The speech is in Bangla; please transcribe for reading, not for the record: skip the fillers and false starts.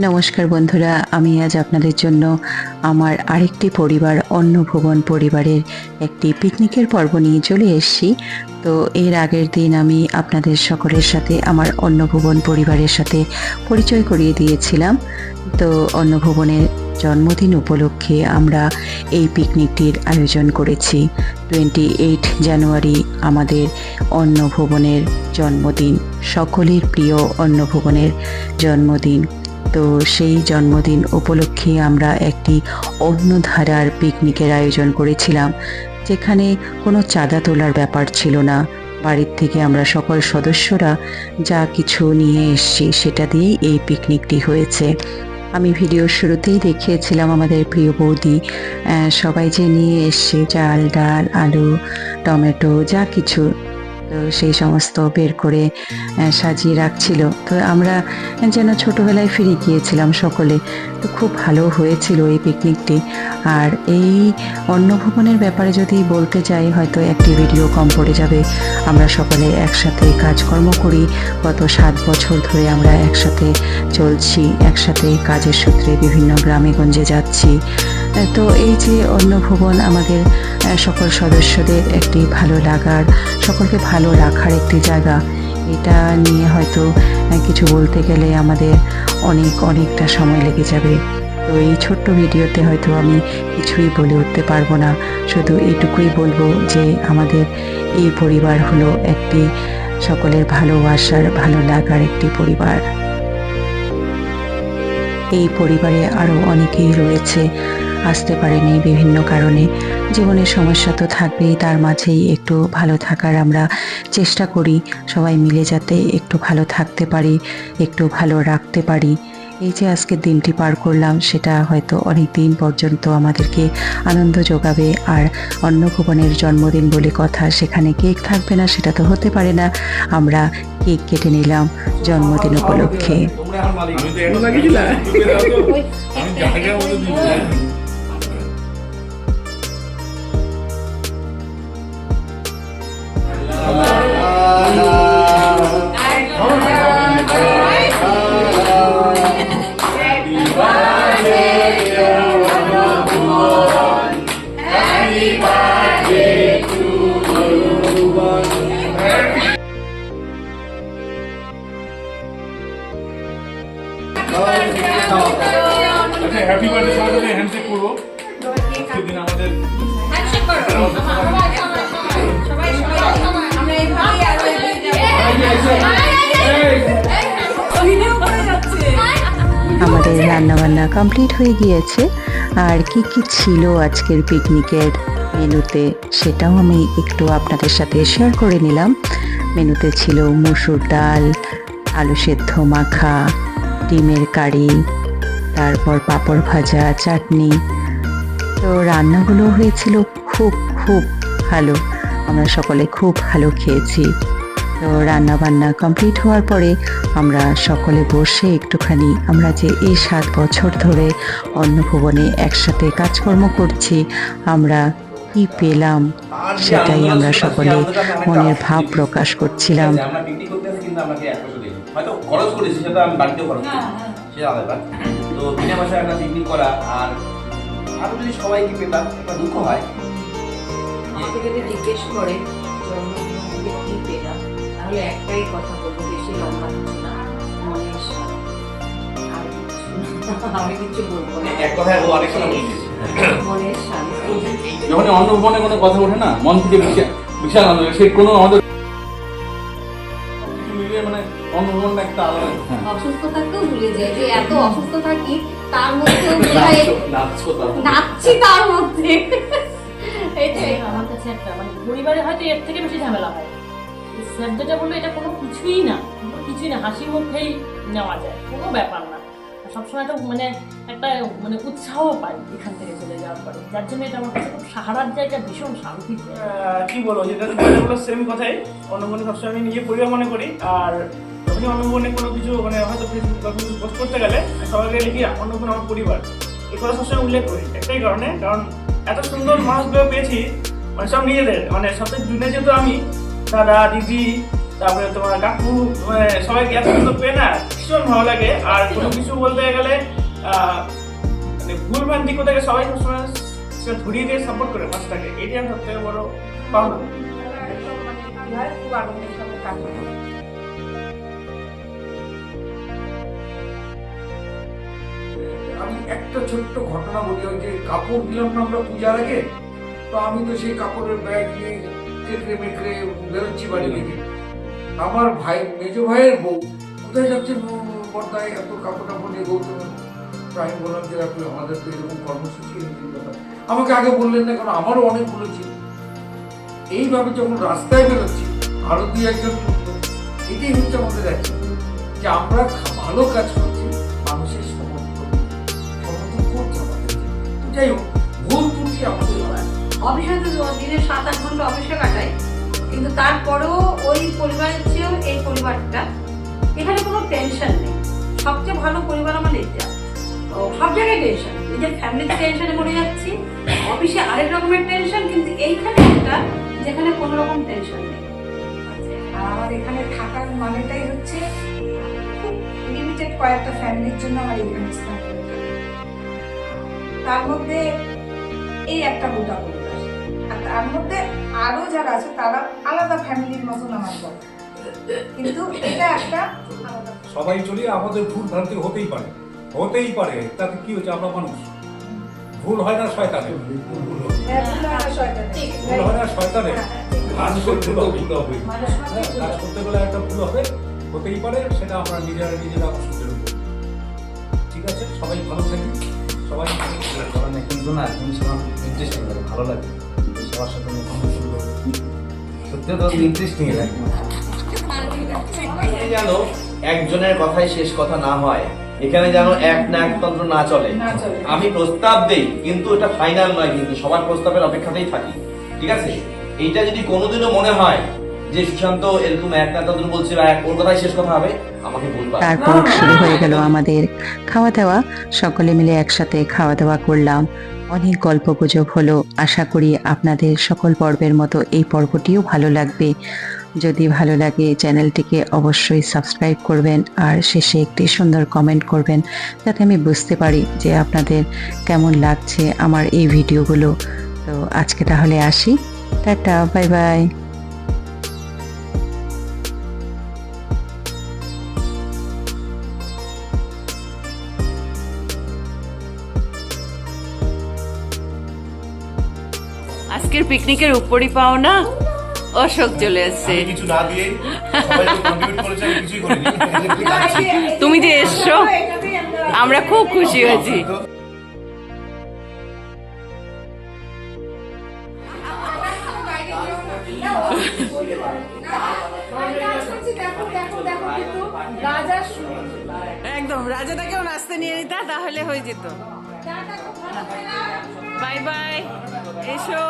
নমস্কার বন্ধুরা, আমি আজ আপনাদের জন্য আমার আরেকটি পরিবার অন্নভুবন পরিবারের একটি পিকনিকের পর্ব নিয়ে চলে এসেছি। তো এর আগের দিন আমি আপনাদের সকলের সাথে আমার অন্নভুবন পরিবারের সাথে পরিচয় করিয়ে দিয়েছিলাম। তো অন্নভুবনের জন্মদিন উপলক্ষে আমরা এই পিকনিকটির আয়োজন করেছি। 28 জানুয়ারি আমাদের অন্নভুবনের জন্মদিন, সকলের প্রিয় অন্নভুবনের জন্মদিন। তো সেই জন্মদিন উপলক্ষে আমরা একটি অন্য ধারার পিকনিকের আয়োজন করেছিলাম, যেখানে কোনো চাঁদা তোলার ব্যাপার ছিল না। বাড়ির থেকে আমরা সকল সদস্যরা যা কিছু নিয়ে এসেছি সেটা দিয়েই এই পিকনিকটি হয়েছে। আমি ভিডিওর শুরুতেই দেখিয়েছিলাম আমাদের প্রিয় বৌদি সবাই যে নিয়ে এসছে চাল, ডাল, আলু, টমেটো যা কিছু, তো সেই সমস্ত বের করে সাজিয়ে রাখছিল। তো আমরা যেন ছোটোবেলায় ফিরে গিয়েছিলাম সকলে। তো খুব ভালো হয়েছিল এই পিকনিকটি। আর এই অন্নভুবনের ব্যাপারে যদি বলতে যাই, হয়তো একটি ভিডিও কম পড়ে যাবে। আমরা সকলে একসাথে কাজকর্ম করি, গত 7 বছর ধরে আমরা একসাথে চলছি, একসাথে কাজের সূত্রে বিভিন্ন গ্রামে গঞ্জে যাচ্ছি। তো এই যে অন্নভুবন আমাদের সকল সদস্যদের একটি ভালো লাগার, সকলকে ভালো রাখার একটি জায়গা, এটা নিয়ে হয়তো কিছু বলতে গেলে আমাদের অনেকটা সময় লেগে যাবে। তো এই ছোট্ট ভিডিওতে হয়তো আমি কিছুই বলে উঠতে পারবো না, শুধু এইটুকুই বলবো যে আমাদের এই পরিবার হলো একটি সকলের ভালোবাসার, ভালো লাগার একটি পরিবার। এই পরিবারে আরও অনেকেই রয়েছে, আসতে পারেনি বিভিন্ন কারণে। জীবনের সমস্যা তো থাকবেই, তার মাঝেই একটু ভালো থাকার আমরা চেষ্টা করি, সবাই মিলে যাতে একটু ভালো থাকতে পারি, একটু ভালো রাখতে পারি। এই যে আজকের দিনটি পার করলাম, সেটা হয়তো অনেক দিন পর্যন্ত আমাদেরকে আনন্দ যোগাবে। আর অন্নভুবনের জন্মদিন বলে কথা, সেখানে কেক থাকবে না সেটা তো হতে পারে না। আমরা কেক কেটে নিলাম জন্মদিন উপলক্ষে। হ্যাপি বার্থডে সবাই হ্যান্ডশেক করবো। আজকের দিন আমাদের হ্যান্ডশেক করো সবাই আমরা এইভাবেই আরো আমাদের রান্নাবান্না কমপ্লিট হয়ে গিয়েছে। আর কি কি ছিল আজকের পিকনিকের মেনুতে সেটাও আমি একটু আপনাদের সাথে শেয়ার করে নিলাম। মেনুতে ছিল মসুর ডাল, আলু সেদ্ধ মাখা, ডিমের কারি, তারপর পাঁপড় ভাজা, চাটনি। তো রান্নাগুলো হয়েছিল খুব খুব ভালো, আমরা সকলে খুব ভালো খেয়েছি। তো রান্না বান্না কমপ্লিট হওয়ার পরে আমরা সকলে বসে একটুখানি, আমরা যে এই 7 বছর ধরে অন্নভুবনে একসাথে কাজকর্ম করছি, আমরা কি পেলাম সেটাই আমরা সকলে মনের ভাব প্রকাশ করছিলাম। তো বিনা পয়সায় একটা পিকনিক করা, আর আরো যদি সবাইকে পেতাম একটা দুঃখ হয়। আমাকে যদি জিজ্ঞেস করে জন্মদিনে কি পেলাম, তাহলে একটাই কথা বলবো, বেশি লম্বা কিছু না, মনের শান্তি। আর কিছু না, আমি কিছু বলবো না। এক কথায় ও অনেক সময় বলে দিয়েছে, মনের শান্তি। যখন অন্নভুবনে কোনো কথা ওঠে না, মন থেকে বিশাল আনন্দ, সে কোনো আমাদের মানে অন্নভুবনটা একটা আলাদা। অসুস্থ থাকতেও ভুলে যাই যে এত অসুস্থ থাকি, তার মধ্যেও নাচছি তার মধ্যে। এইটাই আমার কাছে একটা মানে পরিবারে হয়তো এর থেকে বেশি ঝামেলা হয়। স্যার যেটা বললো এটা কোনো কিছুই না, কিছুই না, হাসির মধ্যেই নেওয়া যায়, কোনো ব্যাপার না। সবসময় একটা মানে উৎসাহ পাই এখান থেকে চলে যাওয়ার পরে, যার জন্য এটা আমার কাছে খুব সাহারার জায়গা, ভীষণ শান্তি। কি বলবো, যেটা বলো সেম কথাই, অন্নভুবনে সবসময় আমি নিজে পরিবার মনে করি। আর যখনই অন্নভুবনে কোনো কিছু মানে হয়তো ফেসবুক বা কিছু পোস্ট করতে গেলে সবাইকে লিখি অন্নভুবন আমার পরিবার, এই কথা সবসময় উল্লেখ করি একটাই কারণে, কারণ এত সুন্দর মানুষগুলো পেয়েছি, মানে সব নিজেদের, মানে সবচেয়ে জুনে যেহেতু আমি, দাদা, দিদি, তারপরে তোমার কাকু, মানে সবাইকে এত সুন্দর পেয়ে না ভীষণ ভালো লাগে। আর কোনো কিছু বলতে গেলে মানে ভুল ভ্রান্তি কোথায় সবাই সবসময় সেটা ধরিয়ে দিয়ে সাপোর্ট করে মাছটাকে, এটাই আমার সব থেকে বড় পাওনা। খুব আনন্দের সঙ্গে কাজ করে। আমি একটা ছোট্ট ঘটনা বলি, ওই যে কাপড় দিলাম না আমরা পূজার আগে, তো আমি তো সেই কাপড়ের ব্যাগ নিয়ে কেকড়ে মেকড়ে বেরোচ্ছি বাড়ি থেকে। আমার ভাই, মেজো ভাইয়ের বউ কোথায় যাচ্ছেন বর্দায় এত কাপড় টাপড় নিয়ে গৌতম? আমি বললাম যে আপনি আমাদের তো এরকম কর্মসূচি এরকম কথা আমাকে আগে বললেন না, কারণ আমারও অনেক বলেছি। এইভাবে যখন রাস্তায় বেরোচ্ছি আরো দুই একজন বলতো, এটাই হচ্ছে আমাদের অ্যাকশন, যে আমরা ভালো কাজ করছি, মানুষের সমর্থন করছে আমাদের। তো যাই হোক, ভুল ত্রুটি আমাদের হয়। অফিসে তো দিনে 7-8 ঘন্টা অফিসে কাটাই, কিন্তু তারপরেও ওই পরিবারের চেয়েও এই পরিবারটা, এখানে কোনো টেনশন নেই। সবচেয়ে ভালো পরিবার আমার এটা। তো সব জায়গায় টেনশন, নিজের ফ্যামিলিতে টেনশনে মরে যাচ্ছি, অফিসে আরেক রকমের টেনশন, কিন্তু এইখানে একটা যেখানে কোনো রকম টেনশন নেই। আর আমার এখানে থাকার মানেটাই হচ্ছে খুব লিমিটেড কয়েকটা ফ্যামিলির জন্য আমার এখানে স্থান করতে হবে। তার মধ্যে এই একটা গোটা পরিবার, আর তার মধ্যে আরো যারা আছে তারা আলাদা ফ্যামিলির মতন আমার বলে, কিন্তু এটা একটা আলাদা। সবাই চলি, আমাদের ভুল ভ্রান্তি হতেই পারে, তাতে কি হচ্ছে, আমরা মানুষ, ভুল হয় না শয়তানের, ভুল হয় না শয়তানের, কাজ করতে হবে, কাজ করতে গেলে একটা ভুল হবে, হতেই পারে, সেটা আমরা নিজেরা অসুবিধা নেব। ঠিক আছে, সবাই ভালো থাকি, সবাই কিন্তু না জিনিস আমার ইন্টারেস্টিং লাগে, ভালো লাগে সবার সাথে সত্যি তো ইন্টারেস্টিং লাগে। যেন একজনের কথাই শেষ কথা না হয়, এখানে যেন এক না একতন্ত্র না চলে। আমি প্রস্তাব দেই কিন্তু এটা ফাইনাল নয়, কিন্তু সবার প্রস্তাবের অপেক্ষাতেই থাকি, ঠিক আছে? এইটা যদি কোনোদিনও মনে হয় যে সুশান্ত এরকম এক না একতন্ত্র বলছে বা ওর কথাই শেষ কথা হবে, আমাকে বলবা। তারপর শুরু হয়ে গেল আমাদের খাওয়া দাওয়া। সকলে মিলে একসাথে খাওয়া দাওয়া করলাম, অনেক গল্প গুজব হলো। আশা করি আপনাদের সকল পর্বের মতো এই পর্বটিও ভালো লাগবে। যদি ভালো লাগে চ্যানেলটিকে অবশ্যই সাবস্ক্রাইব করবেন, আর শেষে একটি সুন্দর কমেন্ট করবেন, যাতে আমি বুঝতে পারি যে আপনাদের কেমন লাগছে আমার এই ভিডিওগুলো। তো আজকে তাহলে আসি, টাটা, বাই বাই। আজকের পিকনিকের উপরই পাও না অশোক চলে এসছে। কিছু না দিয়ে সবাই তো কন্ট্রিবিউট করেছে, আমি কিছুই করিনি। তুমি যে এসছো আমরা খুব খুশি হয়েছি। একদম রাজাটাকেও নাচতে নিয়ে নিতা, তাহলে হয়ে যেত। বাই বাই, এসো।